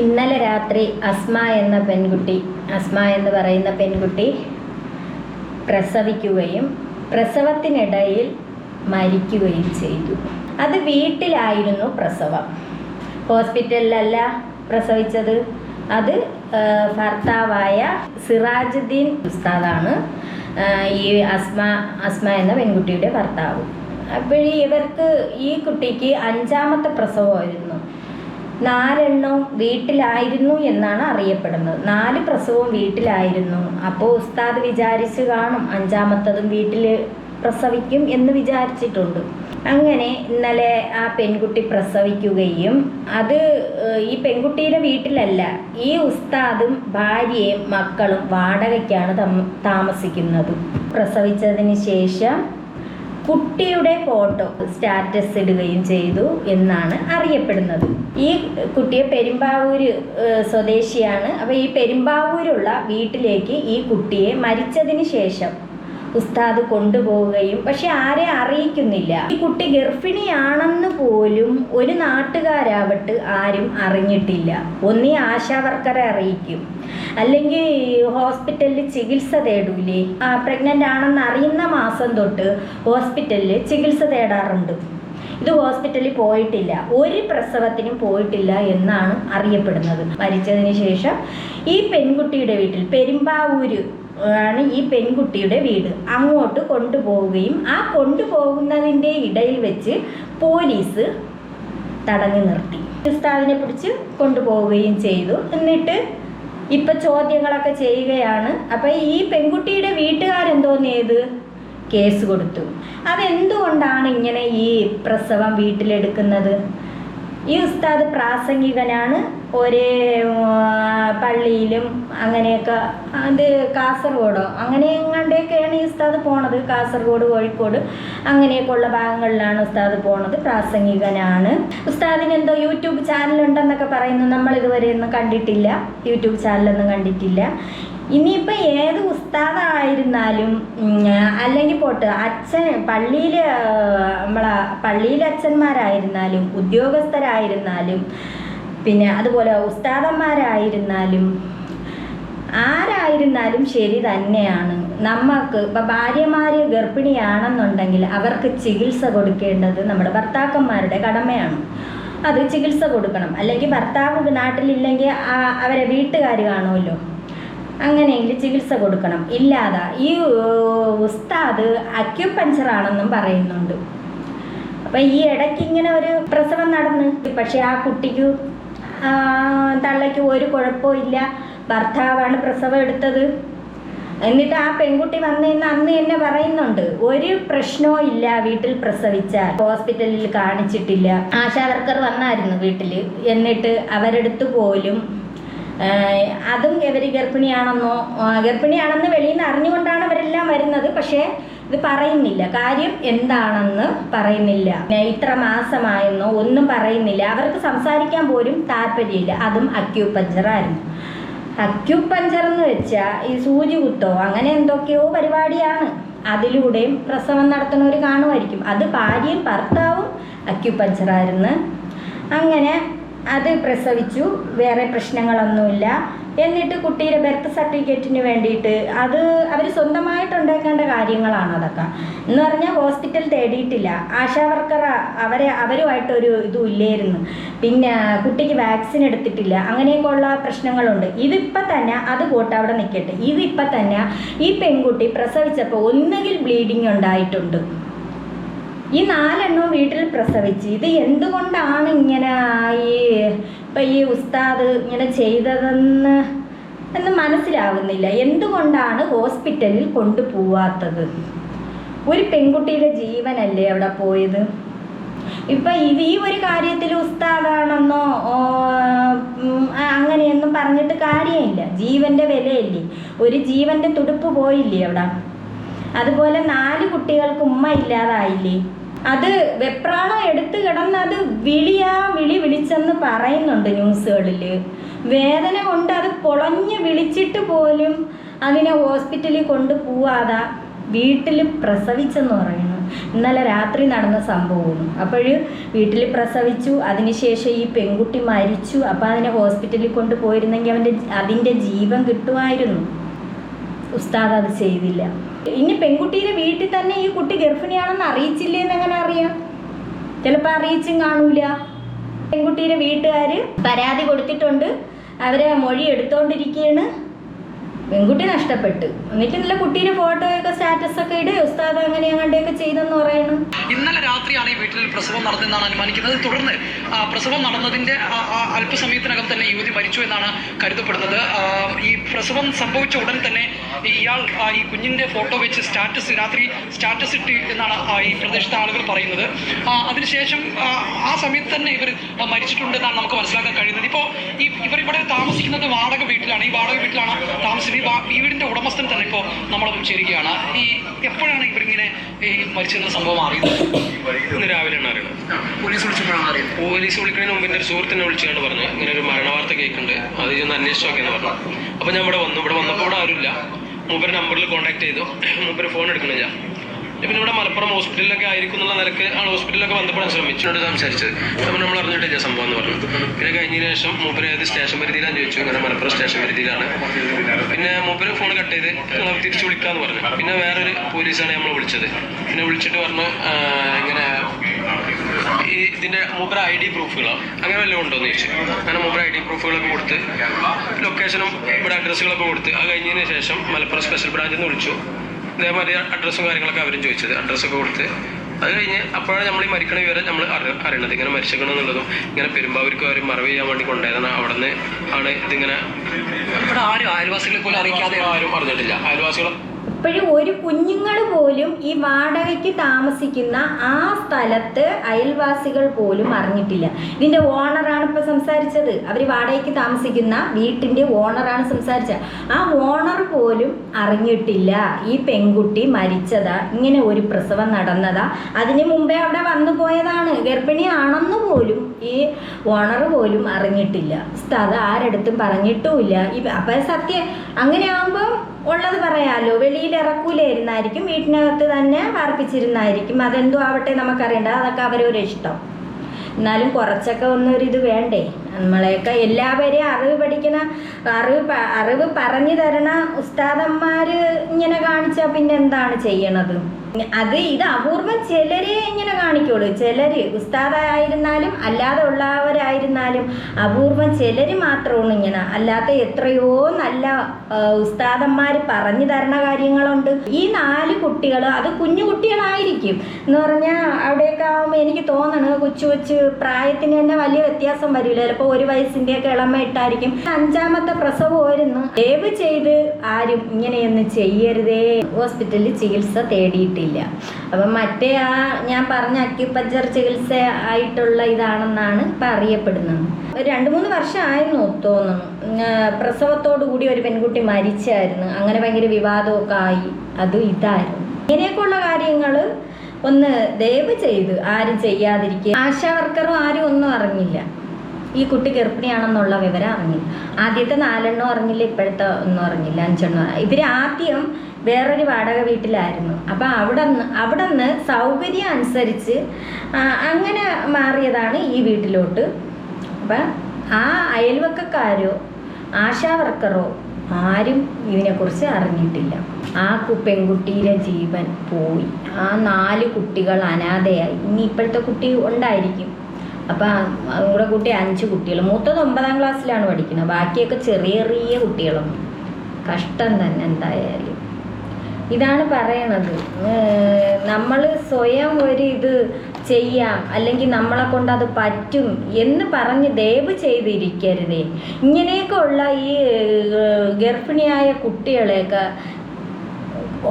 ഇന്നലെ രാത്രി അസ്മ എന്ന് പറയുന്ന പെൺകുട്ടി പ്രസവിക്കുകയും പ്രസവത്തിനിടയിൽ മരിക്കുകയും ചെയ്തു. അത് വീട്ടിലായിരുന്നു പ്രസവം, ഹോസ്പിറ്റലിലല്ല പ്രസവിച്ചത്. അത് ഭർത്താവായ സിറാജുദ്ദീൻ ഉസ്താദാണ് ഈ അസ്മ എന്ന പെൺകുട്ടിയുടെ ഭർത്താവ്. അപ്പോൾ ഇവർക്ക് ഈ കുട്ടിക്ക് 5ാമത്തെ പ്രസവമായിരുന്നു. 4 വീട്ടിലായിരുന്നു എന്നാണ് അറിയപ്പെടുന്നത്. 4 പ്രസവവും വീട്ടിലായിരുന്നു. അപ്പോൾ ഉസ്താദ് വിചാരിച്ച് കാണും 5ാമത്തതും വീട്ടിൽ പ്രസവിക്കും എന്ന് വിചാരിച്ചിട്ടുണ്ട്. അങ്ങനെ ഇന്നലെ ആ പെൺകുട്ടി പ്രസവിക്കുകയും അത് ഈ പെൺകുട്ടിയുടെ വീട്ടിലല്ല, ഈ ഉസ്താദും ഭാര്യയും മക്കളും വാടകയ്ക്കാണ് താമസിക്കുന്നത്. പ്രസവിച്ചതിന് ശേഷം കുട്ടിയുടെ ഫോട്ടോ സ്റ്റാറ്റസ് ഇടുകയും ചെയ്തു എന്നാണ് അറിയപ്പെടുന്നത്. ഈ കുട്ടിയെ പെരുമ്പാവൂർ സ്വദേശിയാണ്. അപ്പോൾ ഈ പെരുമ്പാവൂരുള്ള വീട്ടിലേക്ക് ഈ കുട്ടിയെ മരിച്ചതിന് ശേഷം ഉസ്താദ് കൊണ്ടുപോവുകയും പക്ഷെ ആരെ അറിയിക്കുന്നില്ല. ഈ കുട്ടി ഗർഭിണിയാണെന്ന് പോലും ഒരു നാട്ടുകാരാവട്ട് ആരും അറിഞ്ഞിട്ടില്ല. ഒന്നീ ആശാവർക്കറെ അറിയിക്കും, അല്ലെങ്കിൽ ഹോസ്പിറ്റലിൽ ചികിത്സ തേടൂലേ. പ്രഗ്നൻ്റ് ആണെന്ന് അറിയുന്ന മാസം തൊട്ട് ഹോസ്പിറ്റലിൽ ചികിത്സ തേടാറുണ്ട്. ഇത് ഹോസ്പിറ്റലിൽ പോയിട്ടില്ല, ഒരു പ്രസവത്തിനും പോയിട്ടില്ല എന്നാണ് അറിയപ്പെടുന്നത്. മരിച്ചതിന് ശേഷം ഈ പെൺകുട്ടിയുടെ വീട്ടിൽ, പെരുമ്പാവൂര് ആണ് ഈ പെൺകുട്ടിയുടെ വീട്, അങ്ങോട്ട് കൊണ്ടുപോവുകയും ആ കൊണ്ടുപോകുന്നതിൻ്റെ ഇടയിൽ വെച്ച് പോലീസ് തടഞ്ഞു നിർത്തി. ഉസ്താദിനെ പിടിച്ച് കൊണ്ടുപോവുകയും ചെയ്തു. എന്നിട്ട് ഇപ്പം ചോദ്യങ്ങളൊക്കെ ചെയ്യുകയാണ്. അപ്പം ഈ പെൺകുട്ടിയുടെ വീട്ടുകാരെന്തോന്ന് ചെയ്ത് കേസ് കൊടുത്തു. അതെന്തുകൊണ്ടാണ് ഇങ്ങനെ ഈ പ്രസവം വീട്ടിലെടുക്കുന്നത്? ഈ ഉസ്താദ് പ്രാസംഗികനാണ്, ഒരേ പള്ളിയിലും അങ്ങനെയൊക്കെ, അത് കാസർഗോഡോ അങ്ങനെ എങ്ങാണ്ടൊക്കെയാണ് ഈ ഉസ്താദ് പോണത്. കാസർഗോഡ്, കോഴിക്കോട് അങ്ങനെയൊക്കെയുള്ള ഭാഗങ്ങളിലാണ് ഉസ്താദ് പോണത്. പ്രാസംഗികനാണ്. ഉസ്താദിന് എന്തോ യൂട്യൂബ് ചാനലുണ്ടെന്നൊക്കെ പറയുന്നു. നമ്മളിതുവരെ ഒന്നും കണ്ടിട്ടില്ല, യൂട്യൂബ് ചാനലൊന്നും കണ്ടിട്ടില്ല. ഇനിയിപ്പോൾ ഏത് ഉസ്താദായിരുന്നാലും അല്ലെങ്കിൽ പോട്ട് അച്ഛൻ പള്ളിയിൽ, നമ്മളെ പള്ളിയിലെ അച്ഛന്മാരായിരുന്നാലും ഉദ്യോഗസ്ഥരായിരുന്നാലും പിന്നെ അതുപോലെ ഉസ്താദന്മാരായിരുന്നാലും ആരായിരുന്നാലും ശരി തന്നെയാണ്. നമുക്ക് ഇപ്പം ഭാര്യമാർ ഗർഭിണിയാണെന്നുണ്ടെങ്കിൽ അവർക്ക് ചികിത്സ കൊടുക്കേണ്ടത് നമ്മുടെ ഭർത്താക്കന്മാരുടെ കടമയാണ്. അത് ചികിത്സ കൊടുക്കണം. അല്ലെങ്കിൽ ഭർത്താവ് നാട്ടിലില്ലെങ്കിൽ അവരെ വീട്ടുകാർ കാണുമല്ലോ, അങ്ങനെയെങ്കിൽ ചികിത്സ കൊടുക്കണം. ഇല്ലാതെ ഈ ഉസ്താദ് അക്യുപഞ്ചറാണെന്നും പറയുന്നുണ്ട്. അപ്പം ഈ ഇടയ്ക്ക് ഇങ്ങനെ ഒരു പ്രസവം നടന്ന്, പക്ഷെ ആ കുട്ടിക്ക് തള്ളയ്ക്ക് ഒരു കുഴപ്പമില്ല. ഭർത്താവാണ് പ്രസവം എടുത്തത്. എന്നിട്ട് ആ പെൺകുട്ടി വന്നതെന്ന് അന്ന് തന്നെ പറയുന്നുണ്ട്, ഒരു പ്രശ്നവും ഇല്ല വീട്ടിൽ പ്രസവിച്ചാൽ. ഹോസ്പിറ്റലിൽ കാണിച്ചിട്ടില്ല. ആശാവർക്കർ വന്നായിരുന്നു വീട്ടിൽ. എന്നിട്ട് അവരെടുത്ത് പോലും അതും ഇവർ ഗർഭിണിയാണെന്ന് വെളിയിൽ നിന്ന് അറിഞ്ഞുകൊണ്ടാണ് അവരെല്ലാം വരുന്നത്. പക്ഷേ ഇത് പറയുന്നില്ല, കാര്യം എന്താണെന്ന് പറയുന്നില്ല. ഇത്ര മാസമായെന്നോ ഒന്നും പറയുന്നില്ല. അവർക്ക് സംസാരിക്കാൻ പോലും താല്പര്യമില്ല. അതും അക്യൂപഞ്ചറായിരുന്നു. അക്യൂപഞ്ചർ എന്ന് വെച്ചാൽ ഈ സൂചി കുത്തോ അങ്ങനെ എന്തൊക്കെയോ പരിപാടിയാണ്. അതിലൂടെയും പ്രസവം നടത്തുന്നവർ കാണുമായിരിക്കും. അത് ഭാര്യയും ഭർത്താവും അക്യൂപഞ്ചറായിരുന്നു. അങ്ങനെ അത് പ്രസവിച്ചു, വേറെ പ്രശ്നങ്ങളൊന്നുമില്ല. എന്നിട്ട് കുട്ടിയുടെ ബർത്ത് സർട്ടിഫിക്കറ്റിന് വേണ്ടിയിട്ട് അത് അവർ സ്വന്തമായിട്ട് ഉണ്ടാക്കേണ്ട കാര്യങ്ങളാണ് അതൊക്കെ. എന്ന് പറഞ്ഞാൽ ഹോസ്പിറ്റൽ തേടിയിട്ടില്ല, ആശാവർക്കർ അവരുമായിട്ടൊരു ഇതും ഇല്ലായിരുന്നു. പിന്നെ കുട്ടിക്ക് വാക്സിൻ എടുത്തിട്ടില്ല, അങ്ങനെയൊക്കെയുള്ള പ്രശ്നങ്ങളുണ്ട്. ഇതിപ്പോൾ തന്നെ അത് പോട്ട് അവിടെ നിൽക്കട്ടെ. ഇതിപ്പോൾ തന്നെ ഈ പെൺകുട്ടി പ്രസവിച്ചപ്പോൾ ഒന്നുകിൽ ബ്ലീഡിങ് ഉണ്ടായിട്ടുണ്ട്. ഈ 4 വീട്ടിൽ പ്രസവിച്ച് ഇത് എന്തുകൊണ്ടാണ് ഇങ്ങനെ ഈ ഉസ്താദ് ഇങ്ങനെ ചെയ്തതെന്ന് മനസ്സിലാവുന്നില്ല. എന്തുകൊണ്ടാണ് ഹോസ്പിറ്റലിൽ കൊണ്ടുപോവാത്തത്? ഒരു പെൺകുട്ടിയുടെ ജീവനല്ലേ അവിടെ പോയത്. ഇപ്പം ഈ ഒരു കാര്യത്തിൽ ഉസ്താദാണെന്നോ അങ്ങനെയൊന്നും പറഞ്ഞിട്ട് കാര്യമില്ല. ജീവൻ്റെ വിലയല്ലേ, ഒരു ജീവൻ്റെ തുടുപ്പ് പോയില്ലേ അവിടെ. അതുപോലെ 4 കുട്ടികൾക്ക് ഉമ്മ ഇല്ലാതായില്ലേ. അത് വെപ്രാളം എടുത്തു കിടന്ന് അത് വിളിച്ചെന്ന് പറയുന്നുണ്ട് ന്യൂസുകളിൽ. വേദന കൊണ്ട് അത് പൊളഞ്ഞ് വിളിച്ചിട്ട് പോലും അതിനെ ഹോസ്പിറ്റലിൽ കൊണ്ടുപോവാതെ വീട്ടിൽ പ്രസവിച്ചെന്ന് പറയുന്നു. ഇന്നലെ രാത്രി നടന്ന സംഭവമാണ്. അപ്പോൾ വീട്ടിൽ പ്രസവിച്ചു, അതിനുശേഷം ഈ പെൺകുട്ടി മരിച്ചു. അപ്പോൾ അതിനെ ഹോസ്പിറ്റലിൽ കൊണ്ടുപോയിരുന്നെങ്കിൽ അതിൻ്റെ ജീവൻ കിട്ടുമായിരുന്നു. ഉസ്താദ് അത് ചെയ്തില്ല. ഇനി പെൺകുട്ടിയുടെ വീട്ടിൽ തന്നെ ഈ കുട്ടി ഗർഭിണിയാണെന്ന് അറിയിച്ചില്ലേന്ന് എങ്ങനെ അറിയാം? ചിലപ്പോൾ അറിയിച്ചും കാണൂല. പെൺകുട്ടിയുടെ വീട്ടുകാർ പരാതി കൊടുത്തിട്ടുണ്ട്, അവരെ മൊഴി എടുത്തുകൊണ്ടിരിക്കുകയാണ്. പെൺകുട്ടി നഷ്ടപ്പെട്ടു. എന്നിട്ട് ഇന്നലെ കുട്ടീൻ്റെ ഫോട്ടോയൊക്കെ സ്റ്റാറ്റസൊക്കെ ഇടുക, ഉസ്താദ് അങ്ങനെ അങ്ങനെയൊക്കെ ചെയ്തെന്ന് പറയുന്നു. ഇന്നലെ രാത്രിയാണ് ഈ വീട്ടിൽ പ്രസവം നടന്നതെന്നാണ് അനുമാനിക്കുന്നത്. തുടർന്ന് പ്രസവം നടന്നതിന്റെ അല്പസമയത്തിനകം തന്നെ യുവതി മരിച്ചു എന്നാണ് കരുതപ്പെടുന്നത്. ഈ പ്രസവം സംഭവിച്ച ഉടൻ തന്നെ ഇയാൾ ഈ കുഞ്ഞിന്റെ ഫോട്ടോ വെച്ച് രാത്രി സ്റ്റാറ്റസ് ഇട്ട് എന്നാണ് ഈ പ്രദേശത്തെ ആളുകൾ പറയുന്നത്. അതിനുശേഷം ആ സമയത്ത് തന്നെ ഇവർ മരിച്ചിട്ടുണ്ടെന്നാണ് നമുക്ക് മനസ്സിലാക്കാൻ കഴിയുന്നത്. ഇപ്പോൾ ഇവർ ഇവിടെ താമസിക്കുന്നത് വാടക വീട്ടിലാണ്. ഈ വാടക വീട്ടിലാണ് താമസിക്കുന്നത്. ഈ വീടിന്റെ ഉടമസ്ഥൻ തന്നെ ഇപ്പോൾ നമ്മളൊപ്പം ചേരുകയാണ്. എപ്പോഴാണ് ഇവരിങ്ങനെ ഈ മരിച്ചെന്ന സംഭവം അറിയുന്നത്? ഇന്ന് രാവിലെയാണ് അറിയുന്നത്. പോലീസ് വിളിച്ചപ്പോഴാണ് അറിയുന്നത്. പോലീസ് വിളിക്കുന്നതിന് മുമ്പ് എൻ്റെ ഒരു സുഹൃത്തിനെ വിളിച്ചാണ് പറഞ്ഞു ഇങ്ങനെ ഒരു മരണവാർത്ത കേൾക്കുന്നുണ്ട്, അത് ചെന്ന് അന്വേഷിച്ചു നോക്കിയെന്ന് പറഞ്ഞു. അപ്പോൾ ഞാൻ ഇവിടെ വന്നപ്പോൾ ഇവിടെ ആരുമില്ല. മൂപ്പര് നമ്പറിൽ കോൺടാക്ട് ചെയ്തു, മൂപ്പര് ഫോൺ എടുക്കണില്ല. പിന്നെ ഇവിടെ മലപ്പുറം ഹോസ്പിറ്റലിലൊക്കെ ആയിരിക്കും എന്നുള്ള നിലക്ക് ആ ഹോസ്പിറ്റലിലൊക്കെ ബന്ധപ്പെടാൻ ശ്രമിച്ചിട്ടുണ്ട് സംസാരിച്ചത്. അപ്പോൾ നമ്മൾ അറിഞ്ഞിട്ടില്ല സംഭവം എന്ന് പറഞ്ഞു. പിന്നെ കഴിഞ്ഞതിന് ശേഷം മൂപ്പര് ഏത് സ്റ്റേഷൻ പരിധിയിലാന്ന് ചോദിച്ചു. അങ്ങനെ മലപ്പുറം സ്റ്റേഷൻ പരിധിയിലാണ്. പിന്നെ മൂപ്പര് ഫോൺ കട്ട് ചെയ്ത് തിരിച്ചു വിളിക്കാമെന്ന് പറഞ്ഞു. പിന്നെ വേറൊരു പോലീസാണ് നമ്മൾ വിളിച്ചത്. പിന്നെ വിളിച്ചിട്ട് പറഞ്ഞു ഇങ്ങനെ ഇതിൻ്റെ മൂപ്പര ID പ്രൂഫുകളോ അങ്ങനെ വല്ലതും ഉണ്ടോയെന്ന് ചോദിച്ചു. അങ്ങനെ മൂപ്പര ID പ്രൂഫുകളൊക്കെ കൊടുത്ത് ലൊക്കേഷനും ഇവിടെ അഡ്രസ്സുകളൊക്കെ കൊടുത്ത് അത് കഴിഞ്ഞതിന് ശേഷം മലപ്പുറം സ്പെഷ്യൽ ബ്രാഞ്ചിൽ നിന്ന് വിളിച്ചു. ഇതേമാതിരി അഡ്രസ്സും കാര്യങ്ങളൊക്കെ അവരും ചോദിച്ചത്. അഡ്രസ്സൊക്കെ കൊടുത്ത് അത് കഴിഞ്ഞ് അപ്പോഴാണ് നമ്മൾ ഈ മരിക്കണ വിവരം നമ്മൾ അറിയണത്. ഇങ്ങനെ മരിച്ചേക്കണമെന്നുള്ളതും ഇങ്ങനെ പെരുമ്പാവൂർക്ക് അവർ മറവ് ചെയ്യാൻ വേണ്ടി കൊണ്ടുപോയതാണ്. അവിടെ നിന്ന് ആണ് ഇതിങ്ങനെ. ഇവിടെ ആരും അയൽവാസികളെ പോലും അറിയിക്കാതെ ആരും അറിഞ്ഞിട്ടില്ല. അയൽവാസികൾ ഇപ്പോഴും ഒരു കുഞ്ഞുങ്ങൾ പോലും ഈ വാടകയ്ക്ക് താമസിക്കുന്ന ആ സ്ഥലത്ത് അയൽവാസികൾ പോലും അറിഞ്ഞിട്ടില്ല. ഇതിൻ്റെ ഓണറാണ് ഇപ്പോൾ സംസാരിച്ചത്. അവർ വാടകയ്ക്ക് താമസിക്കുന്ന വീട്ടിൻ്റെ ഓണറാണ് സംസാരിച്ചത്. ആ ഓണർ പോലും അറിഞ്ഞിട്ടില്ല ഈ പെൺകുട്ടി മരിച്ചതാ, ഇങ്ങനെ ഒരു പ്രസവം നടന്നതാ, അതിന് മുമ്പേ അവിടെ വന്നു പോയതാണ്, ഗർഭിണിയാണെന്ന് പോലും ഈ ഓണർ പോലും അറിഞ്ഞിട്ടില്ല. ഉസ്താദ് ആരെടുത്തും പറഞ്ഞിട്ടുമില്ല. അപ്പം സത്യം അങ്ങനെയാകുമ്പോൾ ഉള്ളത് പറയാമല്ലോ, വെളിയിൽ ഇറക്കൂലായിരുന്നായിരിക്കും, വീട്ടിനകത്ത് തന്നെ പാർപ്പിച്ചിരുന്നായിരിക്കും. അതെന്തോ ആവട്ടെ നമുക്കറിയണ്ട, അതൊക്കെ അവരൊരു ഇഷ്ടം. എന്നാലും കുറച്ചൊക്കെ ഒന്നൊരിത് വേണ്ടേ? നമ്മളെയൊക്കെ എല്ലാവരെയും അറിവ് പറഞ്ഞു തരണ ഉസ്താദന്മാർ ഇങ്ങനെ കാണിച്ചാൽ പിന്നെ എന്താണ് ചെയ്യണത്? ഇത് അപൂർവം ചിലരെ ഇങ്ങനെ കാണിക്കുള്ളൂ. ചിലർ ഉസ്താദായിരുന്നാലും അല്ലാതെ ഉള്ളവരായിരുന്നാലും അപൂർവം ചിലർ മാത്രമാണ് ഇങ്ങനെ. അല്ലാത്ത എത്രയോ നല്ല ഉസ്താദന്മാർ പറഞ്ഞു തരണ കാര്യങ്ങളുണ്ട്. ഈ 4 കുട്ടികൾ അത് കുഞ്ഞു കുട്ടികളായിരിക്കും എന്ന് പറഞ്ഞാൽ അവിടെയൊക്കെ ആകുമ്പോൾ എനിക്ക് തോന്നണ് കൊച്ചു പ്രായത്തിന് തന്നെ വലിയ വ്യത്യാസം വരില്ല. ചിലപ്പോൾ 1 വയസ്സിൻ്റെയൊക്കെ ഇളമയിട്ടായിരിക്കും. 5ാമത്തെ പ്രസവമായിരുന്നു. ദയവ് ചെയ്ത് ആരും ഇങ്ങനെയൊന്നും ചെയ്യരുതേ. ഹോസ്പിറ്റലിൽ ചികിത്സ തേടിയിട്ടില്ല. അപ്പം മറ്റേ ഞാൻ പറഞ്ഞ അക്യുപഞ്ചർ ചികിത്സ ആയിട്ടുള്ള ഇതാണെന്നാണ് ഇപ്പം അറിയപ്പെടുന്നത്. 2-3 വർഷമായിരുന്നു തോന്നുന്നു. പ്രസവത്തോടു കൂടി ഒരു പെൺകുട്ടി മരിച്ചായിരുന്നു. അങ്ങനെ ഭയങ്കര വിവാദമൊക്കെ ആയി. അതും ഇതായിരുന്നു. ഇങ്ങനെയൊക്കെയുള്ള കാര്യങ്ങൾ ഒന്ന് ദയവ് ചെയ്ത് ആരും ചെയ്യാതിരിക്കുക. ആശാ വർക്കറും ആരും ഒന്നും അറിഞ്ഞില്ല. ഈ കുട്ടി ഗർഭിണിയാണെന്നുള്ള വിവരം അറിഞ്ഞില്ല. ആദ്യത്തെ 4 എണ്ണം അറിഞ്ഞില്ല, ഇപ്പോഴത്തെ ഒന്നും അറിഞ്ഞില്ല, 5 എണ്ണം. ഇവർ ആദ്യം വേറൊരു വാടക വീട്ടിലായിരുന്നു. അപ്പം അവിടെ നിന്ന് സൗകര്യം അനുസരിച്ച് അങ്ങനെ മാറിയതാണ് ഈ വീട്ടിലോട്ട്. അപ്പം ആ അയൽവക്കക്കാരോ ആശാ വർക്കറോ ആരും ഇതിനെക്കുറിച്ച് അറിഞ്ഞിട്ടില്ല. ആ പെൺകുട്ടിയുടെ ജീവൻ പോയി. ആ 4 കുട്ടികൾ അനാഥയായി. ഇനി ഇപ്പോഴത്തെ കുട്ടി ഉണ്ടായിരിക്കും. അപ്പം അതും കൂടെ കൂട്ടി 5 കുട്ടികൾ. മൂത്തത് 9ാം ക്ലാസ്സിലാണ് പഠിക്കുന്നത്. ബാക്കിയൊക്കെ ചെറിയ കുട്ടികളാണ്. കഷ്ടം തന്നെ എന്തായാലും. ഇതാണ് പറയണത്. നമ്മൾ സ്വയം ഇത് ചെയ്യാം, അല്ലെങ്കിൽ നമ്മളെ കൊണ്ട് അത് പറ്റും എന്ന് പറഞ്ഞ് ദയവ് ചെയ്തിരിക്കരുതേ. ഇങ്ങനെയൊക്കെ ഉള്ള ഈ ഗർഭിണിയായ കുട്ടികളെയൊക്കെ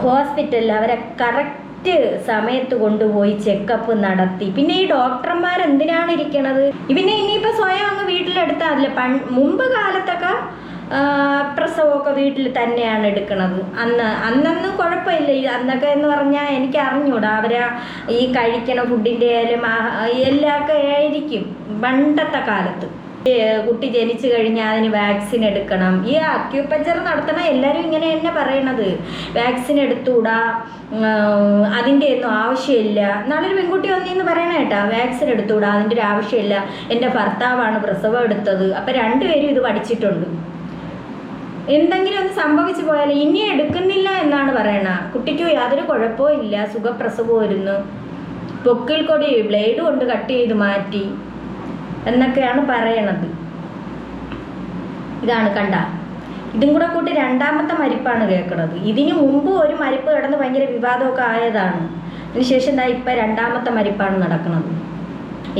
ഹോസ്പിറ്റലിൽ അവരെ കറക്റ്റ് സമയത്ത് കൊണ്ടുപോയി ചെക്കപ്പ് നടത്തി. പിന്നെ ഈ ഡോക്ടർമാർ എന്തിനാണ് ഇരിക്കണത്? ഇനിയിപ്പോൾ സ്വയം അങ്ങ് വീട്ടിലെടുത്താൽ അതില്ല. മുമ്പ് കാലത്തൊക്കെ പ്രസവമൊക്കെ വീട്ടിൽ തന്നെയാണ് എടുക്കണത്. അന്നൊന്നും കുഴപ്പമില്ല. അന്നൊക്കെ എന്ന് പറഞ്ഞാൽ എനിക്ക് അറിഞ്ഞൂടാ. അവരെ ഈ കഴിക്കണ ഫുഡിൻ്റെ ആയാലും എല്ലാമൊക്കെ ആയിരിക്കും പണ്ടത്തെ കാലത്ത്. കുട്ടി ജനിച്ചു കഴിഞ്ഞാൽ അതിന് വാക്സിൻ എടുക്കണം. ഈ അക്യൂപഞ്ചർ നടത്തണ എല്ലാവരും ഇങ്ങനെ തന്നെ പറയണത്, വാക്സിൻ എടുത്തുകൂടാ, അതിൻ്റെ ഒന്നും ആവശ്യമില്ല. നാളൊരു പെൺകുട്ടി വന്നിന്ന് പറയണ കേട്ടാ, വാക്സിൻ എടുത്തുകൂടാ, അതിൻ്റെ ഒരു ആവശ്യമില്ല, എൻ്റെ ഭർത്താവാണ് പ്രസവം എടുത്തത്. അപ്പം രണ്ടുപേരും ഇത് പഠിച്ചിട്ടുണ്ട്. എന്തെങ്കിലും ഒന്ന് സംഭവിച്ചു പോയാൽ ഇനി എടുക്കുന്നില്ല എന്നാണ് പറയണ. കുട്ടിക്ക് യാതൊരു കുഴപ്പവും ഇല്ല, സുഖപ്രസവമായിരുന്നു, പൊക്കിൾ കൊടി ബ്ലേഡ് കൊണ്ട് കട്ട് ചെയ്ത് മാറ്റി എന്നൊക്കെയാണ് പറയണത്. ഇതാണ് കണ്ട, ഇതും കൂടെ കൂട്ടി രണ്ടാമത്തെ മരിപ്പാണ് കേൾക്കുന്നത്. ഇതിന് മുമ്പ് ഒരു മരിപ്പ് കിടന്ന് ഭയങ്കര വിവാദമൊക്കെ ആയതാണ്. അതിനുശേഷം എന്താ ഇപ്പം രണ്ടാമത്തെ മരിപ്പാണ് നടക്കുന്നത്.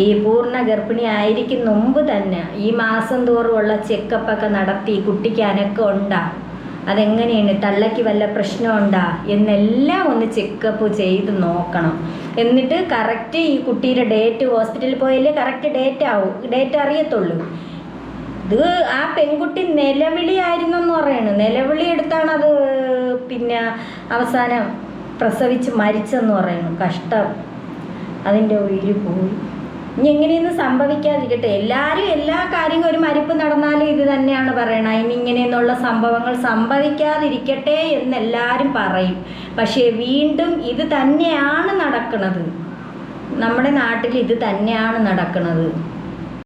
ഈ പൂർണ്ണ ഗർഭിണി ആയിരിക്കും മുമ്പ് തന്നെ ഈ മാസം തോറുമുള്ള ചെക്കപ്പൊക്കെ നടത്തി കുട്ടിക്ക് അനക്കം ഉണ്ടാ, അതെങ്ങനെയാണ്, തള്ളയ്ക്ക് വല്ല പ്രശ്നമുണ്ടാ എന്നെല്ലാം ഒന്ന് ചെക്കപ്പ് ചെയ്ത് നോക്കണം. എന്നിട്ട് കറക്റ്റ് ഈ കുട്ടിയുടെ ഡേറ്റ്, ഹോസ്പിറ്റലിൽ പോയാലേ കറക്റ്റ് ഡേറ്റ് അറിയത്തുള്ളൂ. ഇത് ആ പെൺകുട്ടി നിലവിളിയായിരുന്നു എന്ന് പറയണു. നിലവിളി എടുത്താണ് അത് പിന്നെ അവസാനം പ്രസവിച്ച് മരിച്ചെന്ന് പറയുന്നു. കഷ്ടം, അതിൻ്റെ ഉയിര് പോയി. ഇനി എങ്ങനെയൊന്നും സംഭവിക്കാതിരിക്കട്ടെ. എല്ലാവരും എല്ലാ കാര്യങ്ങളും, ഒരു മരിപ്പ് നടന്നാലും ഇത് തന്നെയാണ് പറയണത്, ഇനി ഇങ്ങനെയൊന്നുള്ള സംഭവങ്ങൾ സംഭവിക്കാതിരിക്കട്ടെ എന്നെല്ലാവരും പറയും. പക്ഷേ വീണ്ടും ഇത് തന്നെയാണ് നടക്കുന്നത്. നമ്മുടെ നാട്ടിൽ ഇത് തന്നെയാണ് നടക്കുന്നത്.